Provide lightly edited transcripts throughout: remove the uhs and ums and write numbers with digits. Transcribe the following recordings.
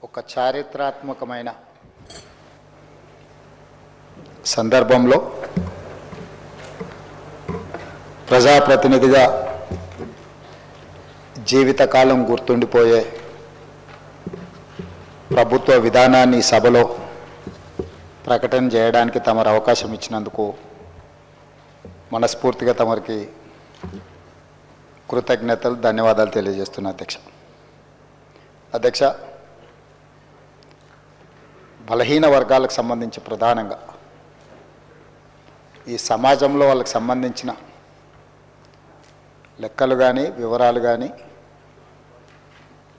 ఒక చారిత్రాత్మకమైన సందర్భంలో ప్రజాప్రతినిధిగా జీవితకాలం గుర్తుండిపోయే ప్రభుత్వ విధానాన్ని సభలో ప్రకటన చేయడానికి తమరు అవకాశం ఇచ్చినందుకు మనస్ఫూర్తిగా తమరికి కృతజ్ఞతలు ధన్యవాదాలు తెలియజేస్తున్నా అధ్యక్ష బలహీన వర్గాలకు సంబంధించి ప్రధానంగా ఈ సమాజంలో వాళ్ళకి సంబంధించిన లెక్కలు కానీ వివరాలు కానీ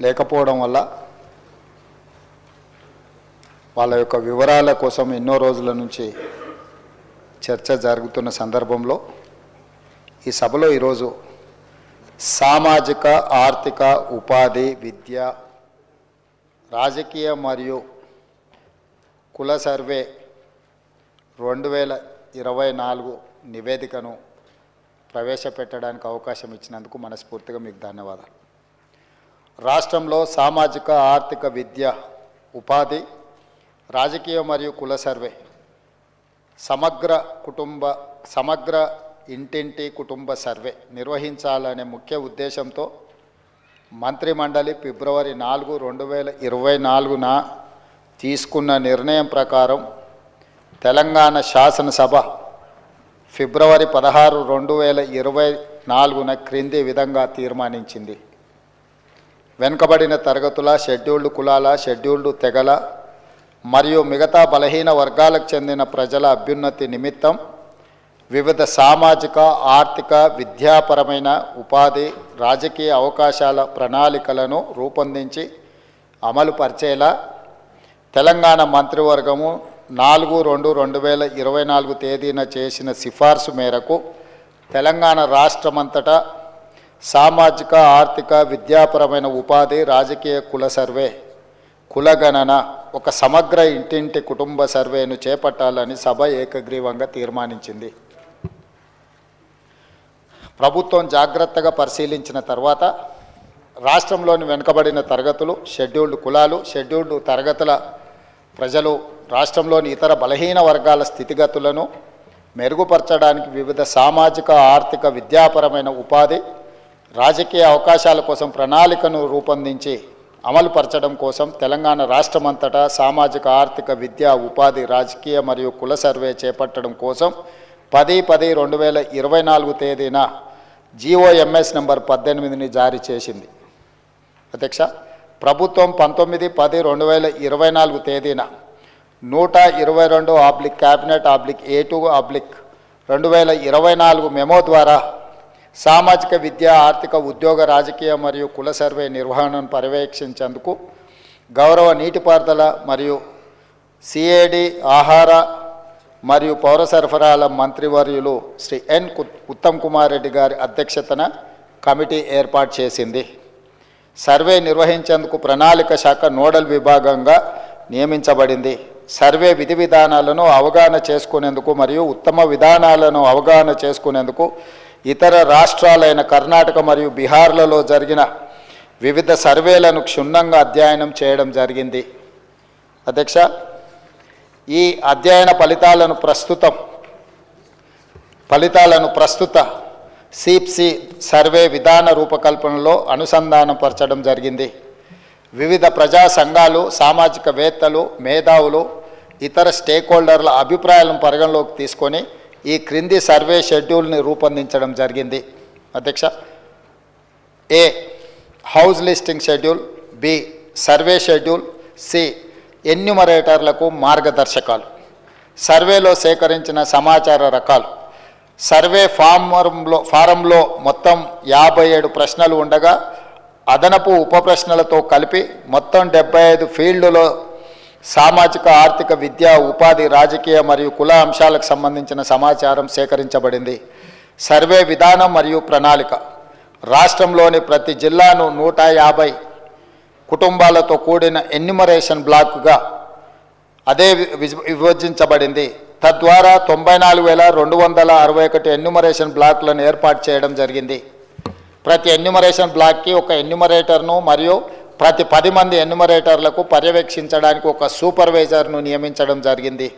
లేకపోవడం వల్ల వాళ్ళ యొక్క వివరాల కోసం ఎన్నో రోజుల నుంచి చర్చ జరుగుతున్న సందర్భంలో ఈ సభలో ఈరోజు సామాజిక ఆర్థిక ఉపాధి విద్య రాజకీయ మరియు కుల సర్వే 2024 నివేదికను ప్రవేశపెట్టడానికి అవకాశం ఇచ్చినందుకు మనస్ఫూర్తిగా మీకు ధన్యవాదాలు. రాష్ట్రంలో సామాజిక ఆర్థిక విద్య ఉపాధి రాజకీయ మరియు కుల సర్వే సమగ్ర ఇంటింటి కుటుంబ సర్వే నిర్వహించాలనే ముఖ్య ఉద్దేశంతో మంత్రిమండలి ఫిబ్రవరి 4, 2024న తీసుకున్న నిర్ణయం ప్రకారం తెలంగాణ శాసనసభ ఫిబ్రవరి 16, 2024న క్రింది విధంగా తీర్మానించింది. వెనుకబడిన తరగతుల, షెడ్యూల్డ్ కులాల, షెడ్యూల్డ్ తెగల మరియు మిగతా బలహీన వర్గాలకు చెందిన ప్రజల అభ్యున్నతి నిమిత్తం వివిధ సామాజిక ఆర్థిక విద్యాపరమైన ఉపాధి రాజకీయ అవకాశాల ప్రణాళికలను రూపొందించి అమలు పరిచేలా తెలంగాణ మంత్రివర్గము 4/2/2024 తేదీన చేసిన సిఫార్సు మేరకు తెలంగాణ రాష్ట్రమంతటా సామాజిక ఆర్థిక విద్యాపరమైన ఉపాధి రాజకీయ కుల సర్వే కులగణన ఒక సమగ్ర ఇంటింటి కుటుంబ సర్వేను చేపట్టాలని సభ ఏకగ్రీవంగా తీర్మానించింది. ప్రభుత్వం జాగ్రత్తగా పరిశీలించిన తర్వాత రాష్ట్రంలోని వెనుకబడిన తరగతులు, షెడ్యూల్డ్ కులాలు, షెడ్యూల్డ్ తరగతుల ప్రజలు రాష్ట్రంలోని ఇతర బలహీన వర్గాల స్థితిగతులను మెరుగుపరచడానికి వివిధ సామాజిక ఆర్థిక విద్యాపరమైన ఉపాధి రాజకీయ అవకాశాల కోసం ప్రణాళికను రూపొందించి అమలుపరచడం కోసం తెలంగాణ రాష్ట్రమంతటా సామాజిక ఆర్థిక విద్యా ఉపాధి రాజకీయ మరియు కుల సర్వే చేపట్టడం కోసం 10/10/2024 తేదీన GOMS నంబర్ 18ని జారీ చేసింది. అధ్యక్ష, ప్రభుత్వం 19/10/2024 తేదీన 122/Cabinet/A2/2024 మెమో ద్వారా సామాజిక విద్య ఆర్థిక ఉద్యోగ రాజకీయ మరియు కుల సర్వే నిర్వహణను పర్యవేక్షించేందుకు గౌరవ నీటిపారుదల మరియు CAD ఆహార మరియు పౌర సరఫరాల మంత్రివర్యులు శ్రీ N. ఉత్తమ్ కుమార్ రెడ్డి గారి అధ్యక్షతన కమిటీ ఏర్పాటు చేసింది. సర్వే నిర్వహించేందుకు ప్రణాళిక శాఖ నోడల్ విభాగంగా నియమించబడింది. సర్వే విధి విధానాలను అవగాహన చేసుకునేందుకు మరియు ఉత్తమ విధానాలను అవగాహన చేసుకునేందుకు ఇతర రాష్ట్రాలైన కర్ణాటక మరియు బీహార్లలో జరిగిన వివిధ సర్వేలను క్షుణ్ణంగా అధ్యయనం చేయడం జరిగింది. అధ్యక్ష, ఈ అధ్యయన ఫలితాలను ప్రస్తుత CPC సర్వే విధాన రూపకల్పనలో అనుసంధానపరచడం జరిగింది. వివిధ ప్రజా సంఘాలు, సామాజికవేత్తలు, మేధావులు, ఇతర స్టేక్ హోల్డర్ల అభిప్రాయాలను పరిగణలోకి తీసుకొని ఈ క్రింది సర్వే షెడ్యూల్ని రూపొందించడం జరిగింది. అధ్యక్ష, A. House listing schedule, B. Survey schedule, C. ఎన్యూమరేటర్లకు మార్గదర్శకాలు, సర్వేలో సేకరించిన సమాచార రకాలు. సర్వే ఫారంలో మొత్తం 57 ప్రశ్నలు ఉండగా అదనపు ఉప ప్రశ్నలతో కలిపి మొత్తం 75 ఫీల్డ్లో సామాజిక ఆర్థిక విద్య ఉపాధి రాజకీయ మరియు కుల అంశాలకు సంబంధించిన సమాచారం సేకరించబడింది. సర్వే విధానం మరియు ప్రణాళిక రాష్ట్రంలోని ప్రతి జిల్లాను 150 కుటుంబాలతో కూడిన ఎన్యూమరేషన్ బ్లాక్గా అదే విభజించబడింది. తద్వారా 94,261 ఎన్యూమరేషన్ బ్లాక్లను ఏర్పాటు చేయడం జరిగింది. ప్రతి ఎన్యూమరేషన్ బ్లాక్కి ఒక ఎన్యూమరేటర్ను మరియు ప్రతి 10 మంది ఎన్యుమరేటర్లకు పర్యవేక్షించడానికి ఒక సూపర్వైజర్ను నియమించడం జరిగింది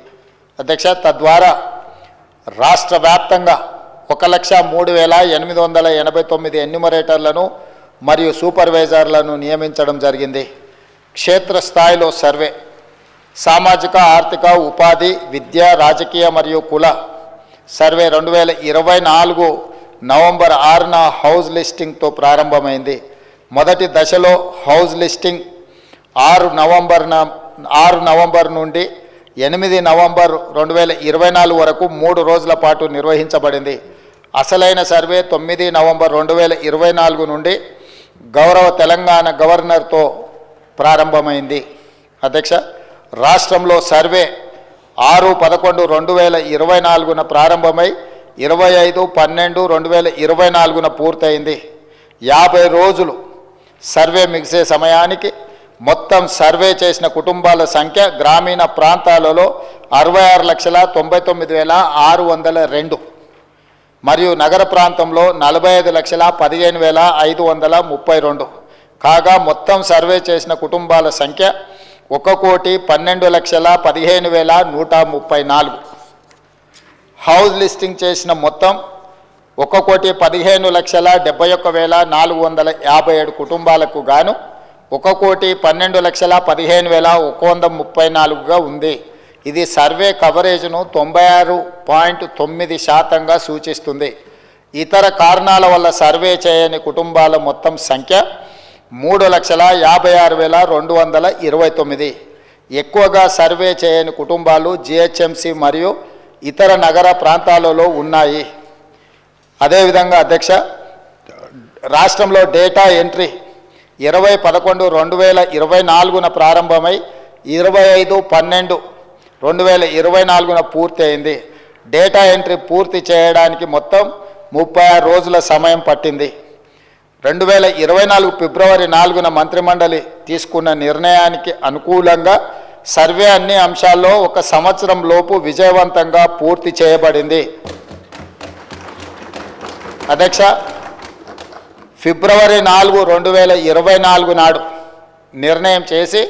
అధ్యక్ష. తద్వారా రాష్ట్ర వ్యాప్తంగా 1,03,889 ఎన్యుమరేటర్లను మరియు సూపర్వైజర్లను నియమించడం జరిగింది. క్షేత్రస్థాయిలో సర్వే, సామాజిక ఆర్థిక ఉపాధి, విద్య, రాజకీయ మరియు కుల సర్వే 2024 నవంబర్ 6న హౌస్ లిస్టింగ్తో ప్రారంభమైంది. మొదటి దశలో హౌస్ లిస్టింగ్ 6 నవంబర్ నుండి 8 నవంబర్ 2024 వరకు 3 రోజుల పాటు నిర్వహించబడింది. అసలైన సర్వే 9 నవంబర్ 2024 నుండి గౌరవ తెలంగాణ గవర్నర్తో ప్రారంభమైంది అధ్యక్ష. రాష్ట్రంలో సర్వే 6/11/2024న ప్రారంభమై 25/12/2024న పూర్తయింది. 50 రోజులు సర్వే ముగిసే సమయానికి మొత్తం సర్వే చేసిన కుటుంబాల సంఖ్య గ్రామీణ ప్రాంతాలలో 66,99,602 మరియు నగర ప్రాంతంలో 45,15,532 కాగా మొత్తం సర్వే చేసిన కుటుంబాల సంఖ్య 1,12,15,134. హౌస్ లిస్టింగ్ చేసిన మొత్తం 1,15,71,457 కుటుంబాలకు గాను 1,12,15,134గా ఉంది. ఇది సర్వే కవరేజ్ను 96.9% సూచిస్తుంది. ఇతర కారణాల వల్ల సర్వే చేయని కుటుంబాల మొత్తం సంఖ్య 3,56,229. ఎక్కువగా సర్వే చేయని కుటుంబాలు GHMC మరియు ఇతర నగర ప్రాంతాలలో ఉన్నాయి. అదేవిధంగా అధ్యక్ష, రాష్ట్రంలో డేటా ఎంట్రీ 20/11/2024న ప్రారంభమై 25/12/2024న పూర్తి అయింది. డేటా ఎంట్రీ పూర్తి చేయడానికి మొత్తం 36 రోజుల సమయం పట్టింది. 2024 ఫిబ్రవరి 4న మంత్రిమండలి తీసుకున్న నిర్ణయానికి అనుకూలంగా సర్వే అన్ని అంశాల్లో 1 సంవత్సరం లోపు విజయవంతంగా పూర్తి చేయబడింది అధ్యక్ష. ఫిబ్రవరి 4, 2024 నాడు నిర్ణయం చేసి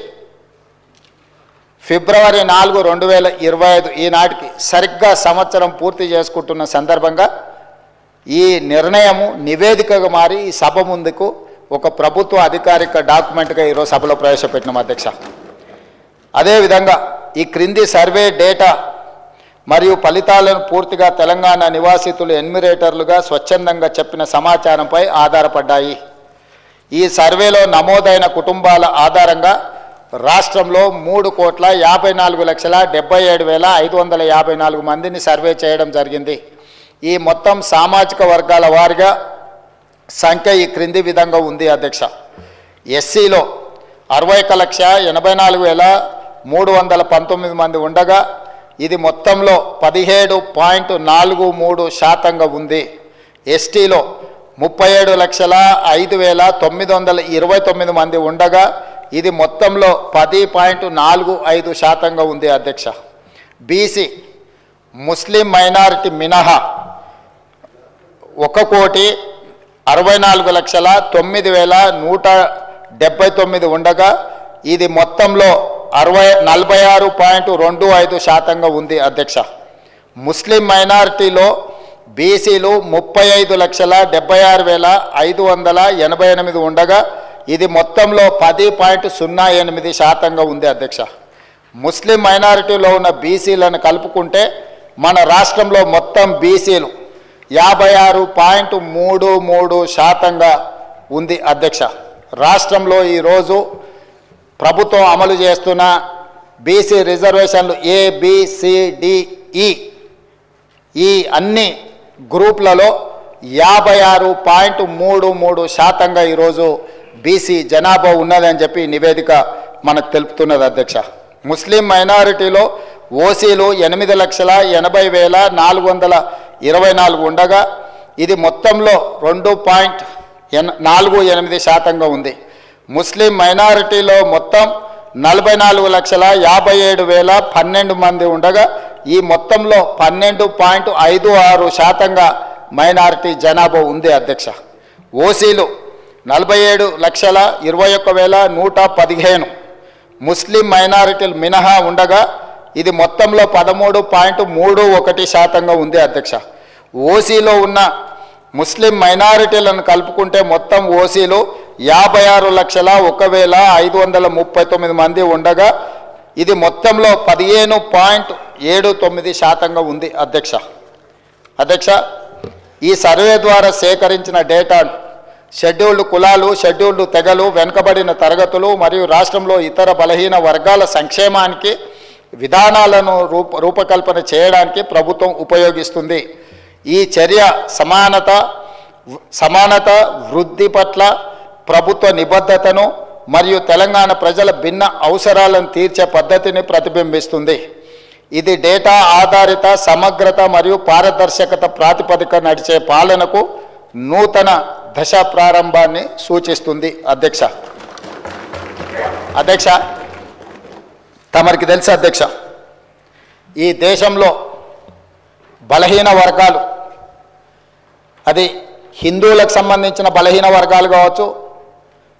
ఫిబ్రవరి 4, 2025 ఈనాటికి సరిగ్గా సంవత్సరం పూర్తి చేసుకుంటున్న సందర్భంగా ఈ నిర్ణయము నివేదికగా మారి ఈ సభ ముందుకు ఒక ప్రభుత్వ అధికారిక డాక్యుమెంట్గా ఈరోజు సభలో ప్రవేశపెట్టినాం అధ్యక్ష. అదేవిధంగా ఈ క్రింది సర్వే డేటా మరియు ఫలితాలను పూర్తిగా తెలంగాణ నివాసితులు ఎన్యుమరేటర్లుగా స్వచ్ఛందంగా చెప్పిన సమాచారంపై ఆధారపడ్డాయి. ఈ సర్వేలో నమోదైన కుటుంబాల ఆధారంగా రాష్ట్రంలో 3,54,77,554 మందిని సర్వే చేయడం జరిగింది. ఈ మొత్తం సామాజిక వర్గాల వారిగా సంఖ్య ఈ క్రింది విధంగా ఉంది అధ్యక్ష. ఎస్సీలో 61,84,319 మంది ఉండగా ఇది మొత్తంలో 17.43% ఉంది. ఎస్టీలో 37,05,929 మంది ఉండగా ఇది మొత్తంలో 10.45% ఉంది అధ్యక్ష. బీసీ ముస్లిం మైనారిటీ మినహా 1,64,09,179 ఉండగా ఇది మొత్తంలో 46.25% ఉంది అధ్యక్ష. ముస్లిం మైనారిటీలో బీసీలు 35,76,588 ఉండగా ఇది మొత్తంలో 10.08% ఉంది అధ్యక్ష. ముస్లిం మైనారిటీలో ఉన్న బీసీలను కలుపుకుంటే మన రాష్ట్రంలో మొత్తం బీసీలు 56.33% ఉంది అధ్యక్ష. రాష్ట్రంలో ఈరోజు ప్రభుత్వం అమలు చేస్తున్న బీసీ రిజర్వేషన్లు ABCDE ఈ అన్ని గ్రూప్లలో 56.33% ఈరోజు బీసీ జనాభా ఉన్నదని చెప్పి నివేదిక మనకు తెలుపుతున్నది అధ్యక్ష. ముస్లిం మైనారిటీలో ఓసీలు 8,80,424 ఉండగా ఇది మొత్తంలో 2.48% ఉంది. ముస్లిం మైనారిటీలో మొత్తం 44,57,012 మంది ఉండగా ఈ మొత్తంలో 12.56% మైనారిటీ జనాభా ఉంది అధ్యక్ష. ఓసీలు 47,21,115 ముస్లిం మైనారిటీలు మినహా ఉండగా ఇది మొత్తంలో 13.31% ఉంది అధ్యక్ష. ఓసీలో ఉన్న ముస్లిం మైనారిటీలను కలుపుకుంటే మొత్తం ఓసీలు 56,01,539 మంది ఉండగా ఇది మొత్తంలో 15.79% ఉంది అధ్యక్ష. ఈ సర్వే ద్వారా సేకరించిన డేటాను షెడ్యూల్డ్ కులాలు, షెడ్యూల్డ్ తెగలు, వెనుకబడిన తరగతులు మరియు రాష్ట్రంలో ఇతర బలహీన వర్గాల సంక్షేమానికి విధానాలను రూపకల్పన చేయడానికి ప్రభుత్వం ఉపయోగిస్తుంది. ఈ చర్య సమానత వృద్ధి పట్ల ప్రభుత్వ నిబద్ధతను మరియు తెలంగాణ ప్రజల భిన్న అవసరాలను తీర్చే పద్ధతిని ప్రతిబింబిస్తుంది. ఇది డేటా ఆధారిత సమగ్రత మరియు పారదర్శకత ప్రాతిపదిక నడిచే పాలనకు నూతన దశ ప్రారంభాన్ని సూచిస్తుంది. అధ్యక్ష తమరికి తెలుసు అధ్యక్ష, ఈ దేశంలో బలహీన వర్గాలు, అది హిందువులకు సంబంధించిన బలహీన వర్గాలు కావచ్చు,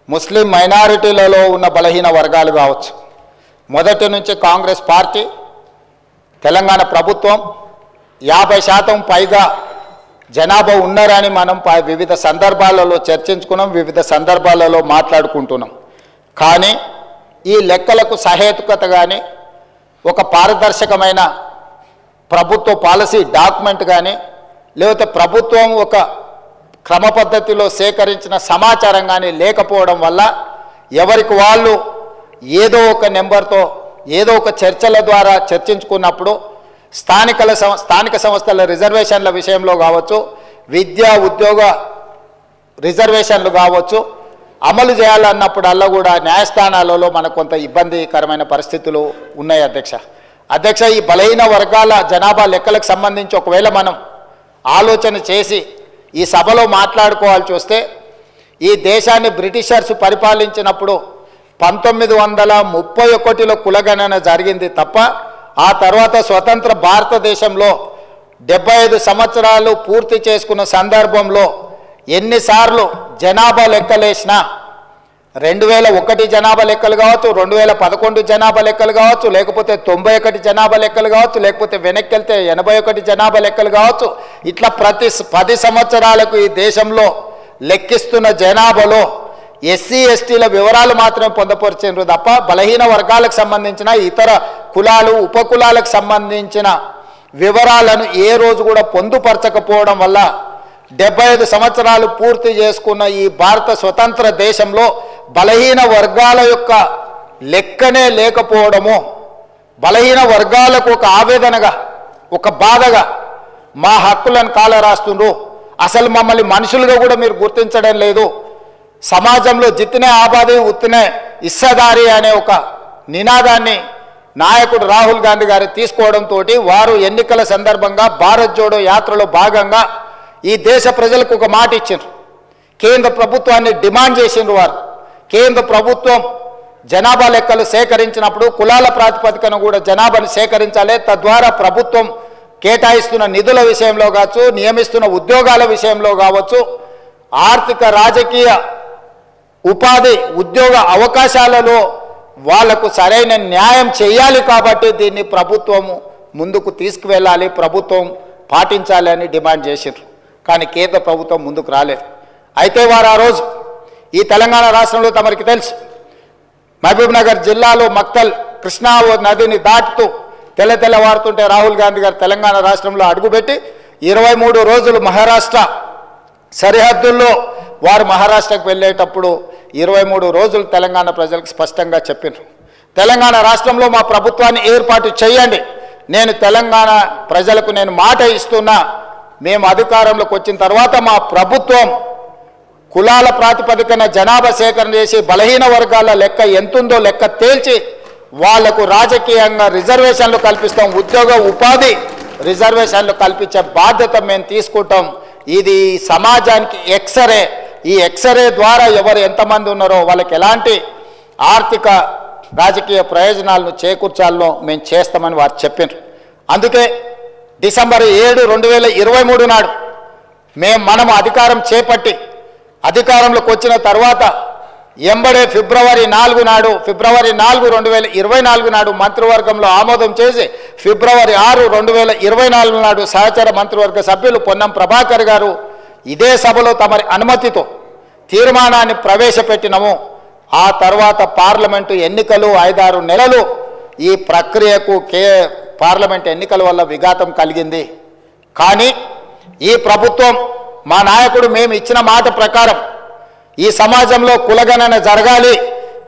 ముస్లిం మైనారిటీలలో ఉన్న బలహీన వర్గాలు కావచ్చు, మొదటి నుంచి కాంగ్రెస్ పార్టీ, తెలంగాణ ప్రభుత్వం 50% పైగా జనాభా ఉన్నారని మనం వివిధ సందర్భాలలో చర్చించుకున్నాం, వివిధ సందర్భాలలో మాట్లాడుకుంటున్నాం. కానీ ఈ లెక్కలకు సహేతుకత కానీ, ఒక పారదర్శకమైన ప్రభుత్వ పాలసీ డాక్యుమెంట్ కానీ, లేకపోతే ప్రభుత్వం ఒక క్రమ పద్ధతిలో సేకరించిన సమాచారం కానీ లేకపోవడం వల్ల ఎవరికి వాళ్ళు ఏదో ఒక నెంబర్తో ఏదో ఒక చర్చల ద్వారా చర్చించుకున్నప్పుడు స్థానిక సంస్థల రిజర్వేషన్ల విషయంలో కావచ్చు, విద్యా ఉద్యోగ రిజర్వేషన్లు కావచ్చు, అమలు చేయాలన్నప్పుడల్లా కూడా న్యాయస్థానాలలో మనకు కొంత ఇబ్బందికరమైన పరిస్థితులు ఉన్నాయి అధ్యక్ష. ఈ బలహీన వర్గాల జనాభా లెక్కలకు సంబంధించి ఒకవేళ మనం ఆలోచన చేసి ఈ సభలో మాట్లాడుకోవాల్సి వస్తే, ఈ దేశాన్ని బ్రిటిషర్స్ పరిపాలించినప్పుడు 1931లో కులగణన జరిగింది తప్ప, ఆ తర్వాత స్వతంత్ర భారతదేశంలో 75 సంవత్సరాలు పూర్తి చేసుకున్న సందర్భంలో ఎన్నిసార్లు జనాభా లెక్కలేసినా 2001 జనాభా లెక్కలు కావచ్చు, 2011 జనాభా లెక్కలు కావచ్చు, లేకపోతే 91 జనాభా లెక్కలు కావచ్చు, లేకపోతే వెనక్కి వెళ్తే 81 జనాభా లెక్కలు కావచ్చు, ఇట్లా ప్రతి 10 సంవత్సరాలకు ఈ దేశంలో లెక్కిస్తున్న జనాభాలో ఎస్సీ ఎస్టీల వివరాలు మాత్రమే పొందపరిచారు తప్ప బలహీన వర్గాలకు సంబంధించిన ఇతర కులాలు ఉపకులాలకు సంబంధించిన వివరాలను ఏ రోజు కూడా పొందుపరచకపోవడం వల్ల 75 సంవత్సరాలు పూర్తి చేసుకున్న ఈ భారత స్వతంత్ర దేశంలో బలహీన వర్గాల యొక్క లెక్కనే లేకపోవడము, బలహీన వర్గాలకు ఒక ఆవేదనగా, ఒక బాధగా మా హక్కులను కాలరాస్తుండ్రు, అసలు మమ్మల్ని మనుషులుగా కూడా మీరు గుర్తించడం లేదు, సమాజంలో జిత్తినే ఆబాది ఉత్తినే ఇస్సదారి అనే ఒక నినాదాన్ని నాయకుడు రాహుల్ గాంధీ గారు తీసుకోవడంతో వారు ఎన్నికల సందర్భంగా భారత్ జోడో యాత్రలో భాగంగా ఈ దేశ ప్రజలకు ఒక మాట ఇచ్చారు. కేంద్ర ప్రభుత్వాన్ని డిమాండ్ చేసిండ్రు. వారు కేంద్ర ప్రభుత్వం జనాభా లెక్కలు సేకరించినప్పుడు కులాల ప్రాతిపదికన కూడా జనాభాను సేకరించాలి, తద్వారా ప్రభుత్వం కేటాయిస్తున్న నిధుల విషయంలో కావచ్చు, నియమిస్తున్న ఉద్యోగాల విషయంలో కావచ్చు, ఆర్థిక రాజకీయ ఉపాధి ఉద్యోగ అవకాశాలలో వాళ్లకు సరైన న్యాయం చేయాలి. కాబట్టి దీన్ని ప్రభుత్వము ముందుకు తీసుకువెళ్ళాలి, ప్రభుత్వం పాటించాలి అని డిమాండ్ చేశారు. కానీ కేంద్ర ప్రభుత్వం ముందుకు రాలేదు. అయితే వారు ఆ రోజు ఈ తెలంగాణ రాష్ట్రంలో తమరికి తెలుసు, మహబూబ్ నగర్ జిల్లాలో మక్తల్ కృష్ణా నదిని దాటుతూ తెల్లవారుతుంటే రాహుల్ గాంధీ గారు తెలంగాణ రాష్ట్రంలో అడుగుపెట్టి 23 రోజులు మహారాష్ట్ర సరిహద్దుల్లో వారు మహారాష్ట్రకు వెళ్ళేటప్పుడు 23 రోజులు తెలంగాణ ప్రజలకు స్పష్టంగా చెప్పారు, తెలంగాణ రాష్ట్రంలో మా ప్రభుత్వాన్ని ఏర్పాటు చేయండి, నేను తెలంగాణ ప్రజలకు నేను మాట ఇస్తున్నా, మేము అధికారంలోకి వచ్చిన తర్వాత మా ప్రభుత్వం కులాల ప్రాతిపదికన జనాభా సేకరణ చేసి బలహీన వర్గాల లెక్క ఎంతుందో లెక్క తేల్చి వాళ్లకు రాజకీయంగా రిజర్వేషన్లు కల్పిస్తాం, ఉద్యోగ ఉపాధి రిజర్వేషన్లు కల్పించే బాధ్యత మేము తీసుకుంటాం. ఇది సమాజానికి ఎక్స్రే, ఈ ఎక్స్రే ద్వారా ఎవరు ఎంతమంది ఉన్నారో వాళ్ళకి ఎలాంటి ఆర్థిక రాజకీయ ప్రయోజనాలను చేకూర్చాలో మేము చేస్తామని వారు చెప్పారు. అందుకే డిసెంబర్ 7, 2023 నాడు మనం అధికారం చేపట్టి అధికారంలోకి వచ్చిన తర్వాత ఎంబడే ఫిబ్రవరి 4 నాడు, ఫిబ్రవరి 4, 2024 నాడు మంత్రివర్గంలో ఆమోదం చేసి ఫిబ్రవరి 6, 2024 నాడు సహచర మంత్రివర్గ సభ్యులు పొన్నం ప్రభాకర్ గారు ఇదే సభలో తమరి అనుమతితో తీర్మానాన్ని ప్రవేశపెట్టినము. ఆ తర్వాత పార్లమెంటు ఎన్నికలు 5-6 నెలలు ఈ ప్రక్రియకు పార్లమెంట్ ఎన్నికల వల్ల విఘాతం కలిగింది. కానీ ఈ ప్రభుత్వం, మా నాయకుడు మేము ఇచ్చిన మాట ప్రకారం ఈ సమాజంలో కులగణన జరగాలి,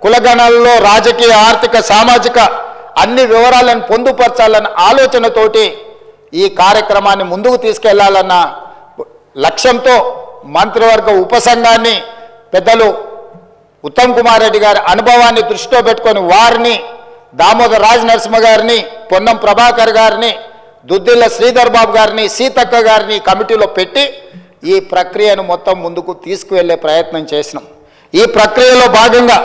కులగణనలో రాజకీయ, ఆర్థిక, సామాజిక అన్ని వివరాలను పొందుపరచాలన్న ఆలోచనతోటి ఈ కార్యక్రమాన్ని ముందుకు తీసుకెళ్లాలన్న లక్ష్యంతో మంత్రివర్గ ఉపసంఘాన్ని పెద్దలు ఉత్తమ్ కుమార్ రెడ్డి గారి అనుభవాన్ని దృష్టిలో పెట్టుకొని వారిని, దామోదర్ రాజ్ నరసింహ గారిని, పొన్నం ప్రభాకర్ గారిని, దుద్దిల్ల శ్రీధర్ బాబు గారిని, సీతక్క గారిని కమిటీలో పెట్టి ఈ ప్రక్రియను మొత్తం ముందుకు తీసుకువెళ్ళే ప్రయత్నం చేసినాం. ఈ ప్రక్రియలో భాగంగా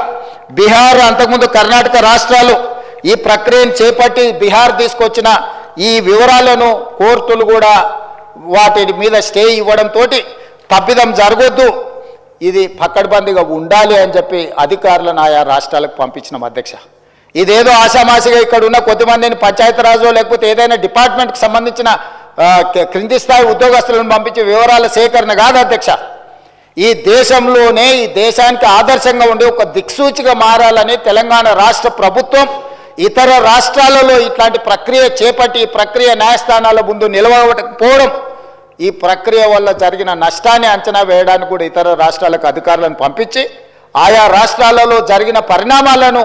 బీహార్, అంతకుముందు కర్ణాటక రాష్ట్రాలు ఈ ప్రక్రియను చేపట్టి బీహార్ తీసుకొచ్చిన ఈ వివరాలను కోర్టులు కూడా వాటి మీద స్టే ఇవ్వడంతో తప్పిదం జరగొద్దు, ఇది పక్కడ్బందీగా ఉండాలి అని చెప్పి అధికారులను ఆయా రాష్ట్రాలకు పంపించినాం అధ్యక్ష. ఇదేదో ఆషామాషిగా ఇక్కడ ఉన్న కొద్దిమందిని పంచాయతీరాజు లేకపోతే ఏదైనా డిపార్ట్మెంట్కి సంబంధించిన క్రింది స్థాయి ఉద్యోగస్తులను పంపించే వివరాల సేకరణ కాదు అధ్యక్ష. ఈ దేశంలోనే, ఈ దేశానికి ఆదర్శంగా ఉండే ఒక దిక్సూచిగా మారాలని తెలంగాణ రాష్ట్ర ప్రభుత్వం ఇతర రాష్ట్రాలలో ఇట్లాంటి ప్రక్రియ చేపట్టి ఈ ప్రక్రియ న్యాయస్థానాల ముందు నిలవకపోవడం, ఈ ప్రక్రియ వల్ల జరిగిన నష్టాన్ని అంచనా వేయడానికి కూడా ఇతర రాష్ట్రాలకు అధికారులను పంపించి ఆయా రాష్ట్రాలలో జరిగిన పరిణామాలను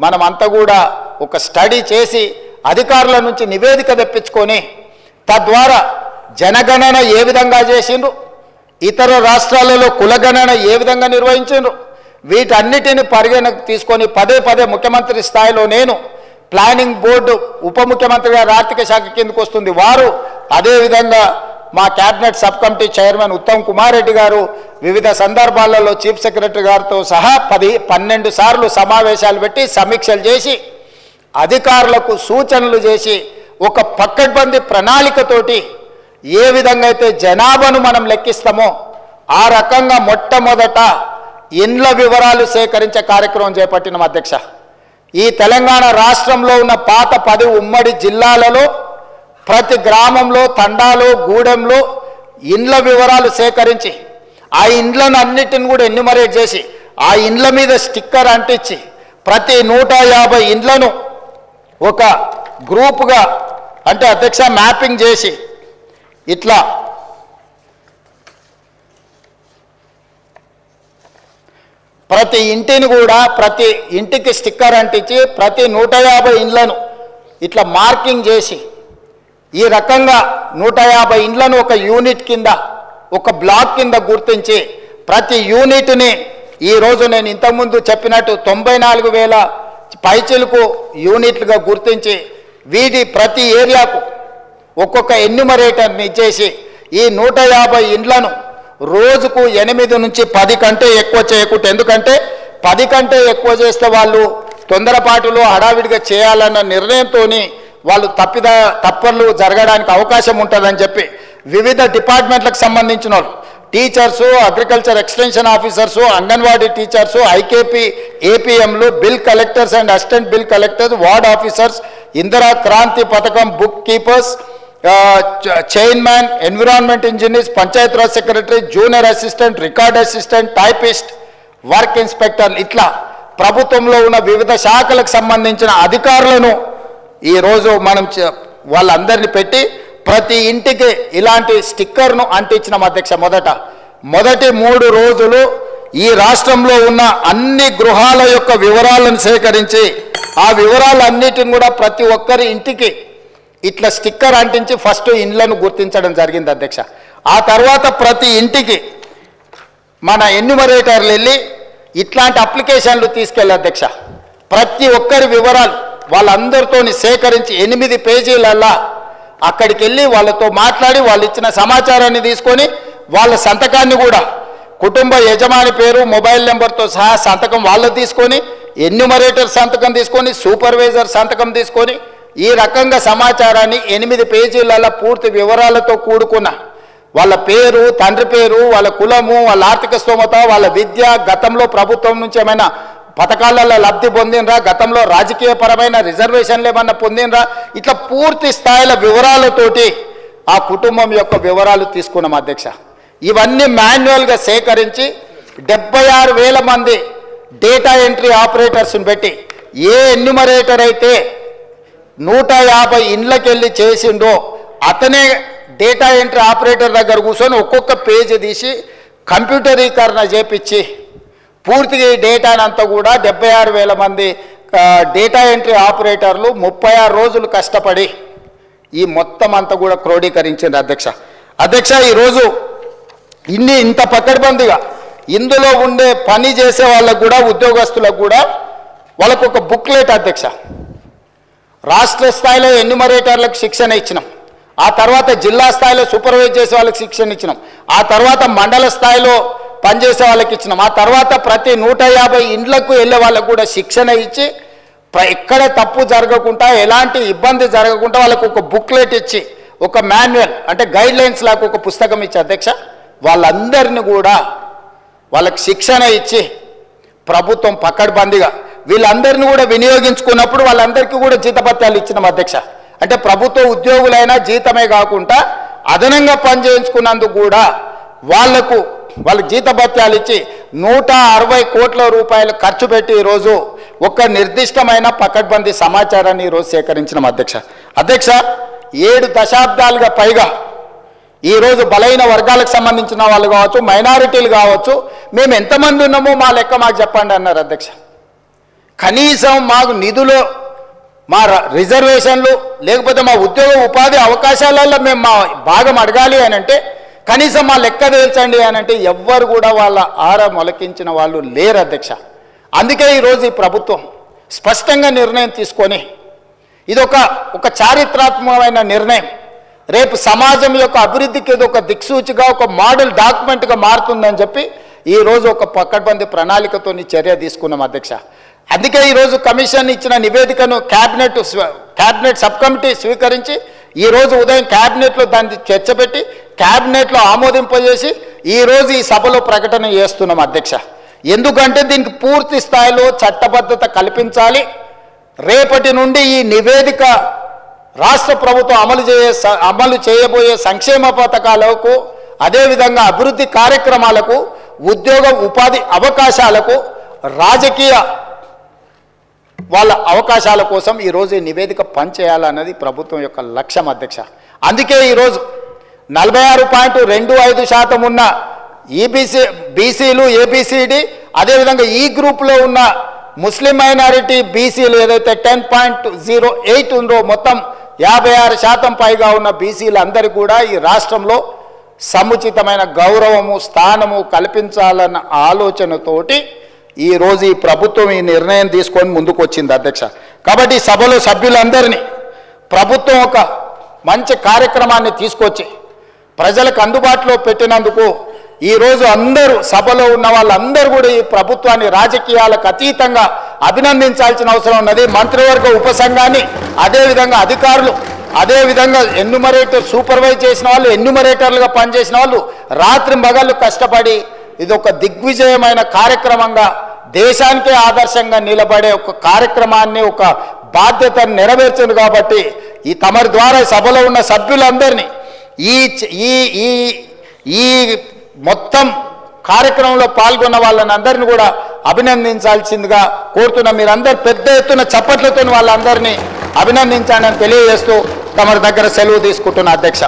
మనమంతా కూడా ఒక స్టడీ చేసి అధికారుల నుంచి నివేదిక తెప్పించుకొని తద్వారా జనగణన ఏ విధంగా చేసిండ్రు, ఇతర రాష్ట్రాలలో కులగణన ఏ విధంగా నిర్వహించిండ్రు, వీటన్నిటిని పరిగణకు తీసుకొని పదే ముఖ్యమంత్రి స్థాయిలో నేను, ప్లానింగ్ బోర్డు ఉప ముఖ్యమంత్రి గారు ఆర్థిక శాఖ కిందకు వస్తుంది వారు, అదేవిధంగా మా cabinet sub committee chairman Uttam Kumar Reddy గారు వివిధ సందర్భాలలో చీఫ్ సెక్రటరీ గారితో సహా 12 సార్లు సమావేశాలు పెట్టి సమీక్షలు చేసి అధికారులకు సూచనలు చేసి ఒక పక్కడ్బందీ ప్రణాళికతోటి ఏ విధంగా అయితే జనాభాను మనం లెక్కిస్తామో ఆ రకంగా మొట్టమొదట ఇండ్ల వివరాలు సేకరించే కార్యక్రమం చేపట్టిన అధ్యక్ష. ఈ తెలంగాణ రాష్ట్రంలో ఉన్న పాత 10 ఉమ్మడి జిల్లాలలో ప్రతి గ్రామంలో, తండాలో, గూడెంలో ఇండ్ల వివరాలు సేకరించి ఆ ఇండ్లను అన్నిటిని కూడా ఎన్యుమరేట్ చేసి ఆ ఇండ్ల మీద స్టిక్కర్ అంటించి ప్రతి 150 ఇండ్లను ఒక గ్రూపుగా అంటే అధ్యక్ష మ్యాపింగ్ చేసి ఇట్లా ప్రతి ఇంటిని కూడా ప్రతి ఇంటికి స్టిక్కర్ అంటించి ప్రతి 150 ఇండ్లను ఇట్లా మార్కింగ్ చేసి ఈ రకంగా 150 ఇండ్లను ఒక యూనిట్ కింద, ఒక బ్లాక్ కింద గుర్తించి ప్రతి యూనిట్ని ఈరోజు నేను ఇంతకుముందు చెప్పినట్టు 94,000 పైచిలకు యూనిట్లుగా గుర్తించి వీటి ప్రతి ఏరియాకు ఒక్కొక్క ఎన్యుమరేటర్ని ఇచ్చేసి ఈ 150 ఇండ్లను రోజుకు 8 నుంచి 10 కంటే ఎక్కువ చేయకూడదు. ఎందుకంటే 10 కంటే ఎక్కువ చేస్తే వాళ్ళు తొందరపాటులో హడావిడిగా చేయాలన్న నిర్ణయంతో వాళ్ళు తప్పర్లు జరగడానికి అవకాశం ఉంటుందని చెప్పి వివిధ డిపార్ట్మెంట్లకు సంబంధించిన వాళ్ళు, teachers, agriculture extension officers, anganwadi teachers, IKP, ఏపీఎంలు, bill collectors and assistant bill collectors, ward officers, Indira Kranti పథకం book keepers, chairman, environment engineers, Panchayati Raj secretary, junior assistant, record assistant, typist, work inspector, ఇట్లా ప్రభుత్వంలో ఉన్న వివిధ శాఖలకు సంబంధించిన అధికారులను ఈరోజు మనం వాళ్ళందరినీ పెట్టి ప్రతి ఇంటికి ఇలాంటి స్టిక్కర్ను అంటించిన అధ్యక్ష. మొదటి 3 రోజులు ఈ రాష్ట్రంలో ఉన్న అన్ని గృహాల యొక్క వివరాలను సేకరించి ఆ వివరాలన్నిటిని కూడా ప్రతి ఒక్కరి ఇంటికి ఇట్లా స్టిక్కర్ అంటించి ఫస్ట్ ఇండ్లను గుర్తించడం జరిగింది అధ్యక్ష. ఆ తర్వాత ప్రతి ఇంటికి మన ఎన్యుమరేటర్లు వెళ్ళి ఇట్లాంటి అప్లికేషన్లు తీసుకెళ్ళి అధ్యక్ష ప్రతి ఒక్కరి వివరాలు వాళ్ళందరితో సేకరించి 8 పేజీలల్లా అక్కడికి వెళ్ళి వాళ్ళతో మాట్లాడి వాళ్ళు ఇచ్చిన సమాచారాన్ని తీసుకొని వాళ్ళ సంతకాన్ని కూడా కుటుంబ యజమాని పేరు, మొబైల్ నెంబర్తో సహా సంతకం వాళ్ళు తీసుకొని, ఎన్యుమరేటర్ సంతకం తీసుకొని, సూపర్వైజర్ సంతకం తీసుకొని ఈ రకంగా సమాచారాన్ని 8 పేజీలలో పూర్తి వివరాలతో కూడుకున్న వాళ్ళ పేరు, తండ్రి పేరు, వాళ్ళ కులము, వాళ్ళ ఆర్థిక స్తోమత, వాళ్ళ విద్య, గతంలో ప్రభుత్వం నుంచి ఏమైనా పథకాలలో లబ్ధి పొందినరా, గతంలో రాజకీయపరమైన రిజర్వేషన్లు ఏమన్నా పొందినరా, ఇట్లా పూర్తి స్థాయిల వివరాలతోటి ఆ కుటుంబం యొక్క వివరాలు తీసుకున్నాం అధ్యక్ష. ఇవన్నీ మాన్యువల్గా సేకరించి 76,000 మంది డేటా ఎంట్రీ ఆపరేటర్స్ని పెట్టి ఏ ఎన్యూమరేటర్ అయితే 150 ఇండ్లకి వెళ్ళి చేసిండో అతనే డేటా ఎంట్రీ ఆపరేటర్ దగ్గర కూర్చొని ఒక్కొక్క పేజీ తీసి కంప్యూటరీకరణ చేపించి పూర్తిగా ఈ డేటానంతా కూడా 76,000 మంది డేటా ఎంట్రీ ఆపరేటర్లు 36 రోజులు కష్టపడి ఈ మొత్తం అంతా కూడా క్రోడీకరించింది అధ్యక్ష. ఈరోజు ఇంత పకడ్బందీగా ఇందులో ఉండే పని చేసే వాళ్ళకు కూడా, ఉద్యోగస్తులకు కూడా వాళ్ళకు ఒక బుక్లెట్ అధ్యక్ష. రాష్ట్ర స్థాయిలో ఎన్యూమరేటర్లకు శిక్షణ ఇచ్చినాం, ఆ తర్వాత జిల్లా స్థాయిలో సూపర్వైజ్ చేసే వాళ్ళకి శిక్షణ ఇచ్చినాం, ఆ తర్వాత మండల స్థాయిలో పనిచేసే వాళ్ళకి ఇచ్చినాం, ఆ తర్వాత ప్రతి 150 ఇండ్లకు వెళ్ళే వాళ్ళకు కూడా శిక్షణ ఇచ్చి ఎక్కడ తప్పు జరగకుండా, ఎలాంటి ఇబ్బంది జరగకుండా వాళ్ళకు ఒక బుక్లెట్ ఇచ్చి, ఒక మాన్యువల్ అంటే గైడ్ లైన్స్ లాగా ఒక పుస్తకం ఇచ్చి అధ్యక్ష వాళ్ళందరినీ కూడా వాళ్ళకి శిక్షణ ఇచ్చి ప్రభుత్వం పకడ్బందీగా వీళ్ళందరినీ కూడా వినియోగించుకున్నప్పుడు వాళ్ళందరికీ కూడా జీతభత్యాలు ఇచ్చినాం అధ్యక్ష. అంటే ప్రభుత్వ ఉద్యోగులైనా జీతమే కాకుండా అదనంగా పనిచేయించుకున్నందుకు కూడా వాళ్ళకు జీతభత్యాలు ఇచ్చి 160 కోట్ల రూపాయలు ఖర్చు పెట్టి ఈరోజు ఒక నిర్దిష్టమైన పకడ్బందీ సమాచారాన్ని ఈరోజు సేకరించినాం అధ్యక్ష. 7 దశాబ్దాలుగా పైగా ఈరోజు బలైన వర్గాలకు సంబంధించిన వాళ్ళు కావచ్చు, మైనారిటీలు కావచ్చు, మేము ఎంతమంది ఉన్నామో మా లెక్క మాకు చెప్పండి అన్నారు అధ్యక్ష. కనీసం మాకు నిధులు, మా రిజర్వేషన్లు, లేకపోతే మా ఉద్యోగ ఉపాధి అవకాశాలలో మేము మా భాగం అడగాలి అని అంటే కనీసం మా లెక్క తేల్చండి అని అంటే ఎవ్వరు కూడా వాళ్ళ ఆర మొలకించిన వాళ్ళు లేరు అధ్యక్ష. అందుకే ఈరోజు ఈ ప్రభుత్వం స్పష్టంగా నిర్ణయం తీసుకొని ఇది ఒక చారిత్రాత్మకమైన నిర్ణయం, రేపు సమాజం యొక్క అభివృద్ధికి ఇది ఒక దిక్సూచిగా, ఒక మోడల్ డాక్యుమెంట్గా మారుతుందని చెప్పి ఈరోజు ఒక పకడ్బందీ ప్రణాళికతో చర్య తీసుకున్నాం అధ్యక్ష. అందుకే ఈరోజు కమిషన్ ఇచ్చిన నివేదికను క్యాబినెట్ సబ్ కమిటీ స్వీకరించి ఈరోజు ఉదయం క్యాబినెట్లో దాన్ని చర్చ పెట్టి క్యాబినెట్లో ఆమోదింపజేసి ఈరోజు ఈ సభలో ప్రకటన చేస్తున్నాం అధ్యక్ష. ఎందుకంటే దీనికి పూర్తి స్థాయిలో చట్టబద్ధత కల్పించాలి. రేపటి నుండి ఈ నివేదిక రాష్ట్ర ప్రభుత్వం అమలు చేయబోయే సంక్షేమ పథకాలకు, అదేవిధంగా అభివృద్ధి కార్యక్రమాలకు, ఉద్యోగ ఉపాధి అవకాశాలకు, రాజకీయ వాళ్ళ అవకాశాల కోసం ఈరోజు ఈ నివేదిక పనిచేయాలన్నది ప్రభుత్వం యొక్క లక్ష్యం అధ్యక్ష. అందుకే ఈరోజు 46.25% ఉన్న బీసీలు, ఏబిసిడి, అదేవిధంగా ఈ గ్రూప్లో ఉన్న ముస్లిం మైనారిటీ బీసీలు ఏదైతే 10.08 ఉందో మొత్తం 56% పైగా ఉన్న బీసీలు అందరికీ కూడా ఈ రాష్ట్రంలో సముచితమైన గౌరవము, స్థానము కల్పించాలన్న ఆలోచనతోటి ఈరోజు ఈ ప్రభుత్వం ఈ నిర్ణయం తీసుకొని ముందుకు వచ్చింది అధ్యక్ష. కాబట్టి ఈ సభలో సభ్యులందరినీ ప్రభుత్వం ఒక మంచి కార్యక్రమాన్ని తీసుకొచ్చి ప్రజలకు అందుబాటులో పెట్టినందుకు ఈరోజు అందరూ సభలో ఉన్న వాళ్ళందరూ కూడా ఈ ప్రభుత్వాన్ని రాజకీయాలకు అతీతంగా అభినందించాల్సిన అవసరం ఉన్నది. మంత్రివర్గ ఉపసంఘాన్ని, అదేవిధంగా అధికారులు, అదేవిధంగా ఎన్యూమరేటర్ సూపర్వైజ్ చేసిన వాళ్ళు, ఎన్యూమరేటర్లుగా పనిచేసిన వాళ్ళు రాత్రి మగళ్ళు కష్టపడి ఇది ఒక దిగ్విజయమైన కార్యక్రమంగా, దేశానికే ఆదర్శంగా నిలబడే ఒక కార్యక్రమాన్ని, ఒక బాధ్యతను నెరవేర్చింది. కాబట్టి ఈ తమరి ద్వారా సభలో ఉన్న సభ్యులందరినీ ఈ మొత్తం కార్యక్రమంలో పాల్గొన్న వాళ్ళని అందరినీ కూడా అభినందించాల్సిందిగా కోరుతున్నా. మీరందరూ పెద్ద ఎత్తున చప్పట్లతో వాళ్ళందరినీ అభినందించాలని తెలియజేస్తూ తమరి దగ్గర సెలవు తీసుకుంటున్నా అధ్యక్ష.